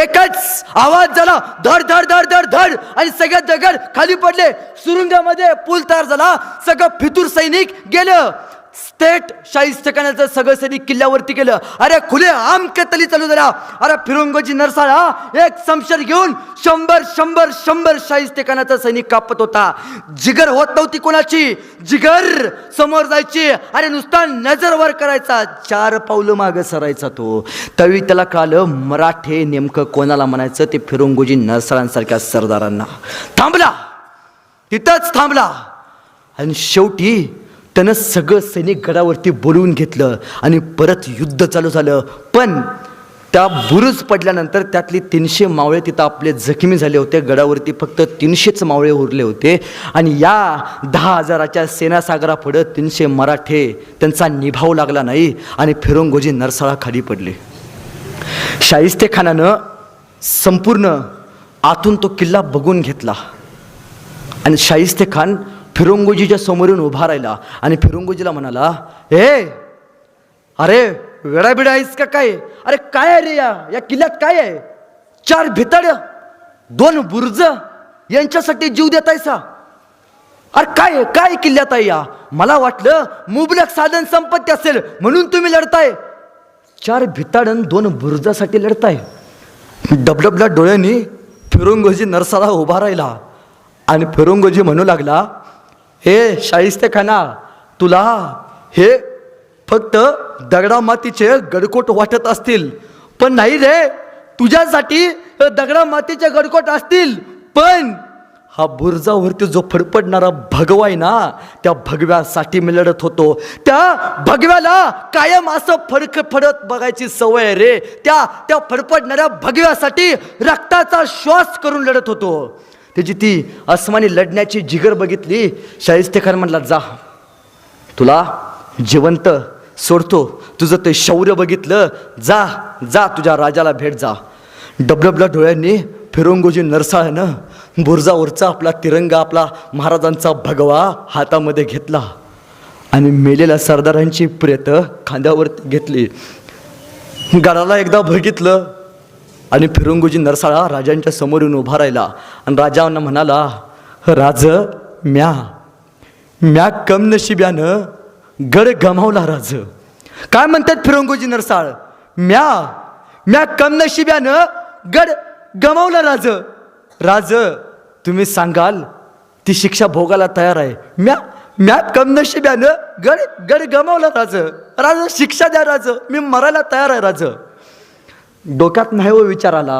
एकच आवाज झाला, धड धड धड धड धड, आणि सगळे दगड खाली पडले. सुरुंगामध्ये पूल तयार झाला. सगळं फितूर सैनिक गेलं. स्टेट शाहिस्तेखानाचं सगळं सैनिक किल्ल्यावरती गेलं. अरे खुले आम कतली चालू झाला. अरे फिरंगोजी नरसाळा एक समशेर घेऊन 100 शाहिस्तेखानाचा सैनिक कापत होता. जिगर होत नव्हती कोणाची. जिगर समोर जायची. अरे नुसता नजर वर करायचा, 4 पावलं मागं सरायचा तो. त्यावेळी त्याला कळलं मराठे नेमकं कोणाला म्हणायचं, ते फिरंगोजी नरसाळांसारख्या सरदारांना. थांबला, तिथंच थांबला. आणि शेवटी त्यानं सगळं सैनिक गडावरती बोलवून घेतलं आणि परत युद्ध चालू झालं. पण त्या बुरुज पडल्यानंतर त्यातली 300 मावळे तिथं आपले जखमी झाले होते. गडावरती फक्त 300च मावळे उरले होते. आणि या 10,000च्या सेनासागरापुढं 300 मराठे, त्यांचा निभाव लागला नाही आणि फिरंगोजी नरसाळा खाली पडले. शाहिस्तेखानानं संपूर्ण आतून तो किल्ला बघून घेतला. आणि शाहिस्तेखान फिरंगोजीच्या समोरून उभा राहिला आणि फिरंगोजीला म्हणाला, अरे वेडाबिडा आहेस का काय? अरे काय आहे रे, या किल्ल्यात काय आहे? 4 भितड, 2 बुर्ज, यांच्यासाठी जीव देतायसा? अरे काय काय किल्ल्यात आहे या? मला वाटलं मुबलक साधन संपत्ती असेल म्हणून तुम्ही लढताय. 4 भिताड आणि 2 बुर्जासाठी लढताय. डबडबला डोळ्यांनी फिरंगोजी नरसाळा उभा राहिला आणि फिरंगोजी म्हणू लागला, शाहिस्तेखाना, तुला हे फक्त दगडा मातीचे गडकोट वाटत असतील, पण नाही रे, तुझ्यासाठी दगडा मातीचे गडकोट असतील, पण हा बुर्जावरती जो फडफडणारा भगवा आहे ना, त्या भगव्यासाठी मी लढत होतो. त्या भगव्याला कायम असं फडत बघायची सवय आहे रे. त्या फडफडणाऱ्या भगव्यासाठी रक्ताचा श्वास करून लढत होतो. त्याची ती अस्मानी लढण्याची जिगर बघितली. शाहिस्तेखान म्हणला, जा, तुला जिवंत सोडतो. तुझं ते शौर्य बघितलं, जा जा तुझ्या राजाला भेट जा. डबडबला डोळ्यांनी फिरंगोजी नरसाळ्यानं बुर्जावरचा आपला तिरंगा, आपला महाराजांचा भगवा हातामध्ये घेतला आणि मेलेल्या सरदारांची प्रेत खांद्यावरती घेतली. गडाला एकदा बघितलं आणि फिरंगोजी नरसाळा राजांच्या समोरून उभा राहिला आणि राजांना म्हणाला, राज, म्या कम नशिब्यानं गड गमावला. राज, काय म्हणतात फिरंगोजी नरसाळ? म्या कम नशिब्यानं गड गमावला. राज, तुम्ही सांगाल ती शिक्षा भोगायला तयार आहे. म्या कम नशिब्यानं गड गमावला. राज, शिक्षा द्या राज, मी मरायला तयार आहे. राज, डोक्यात नाही हो विचार आला.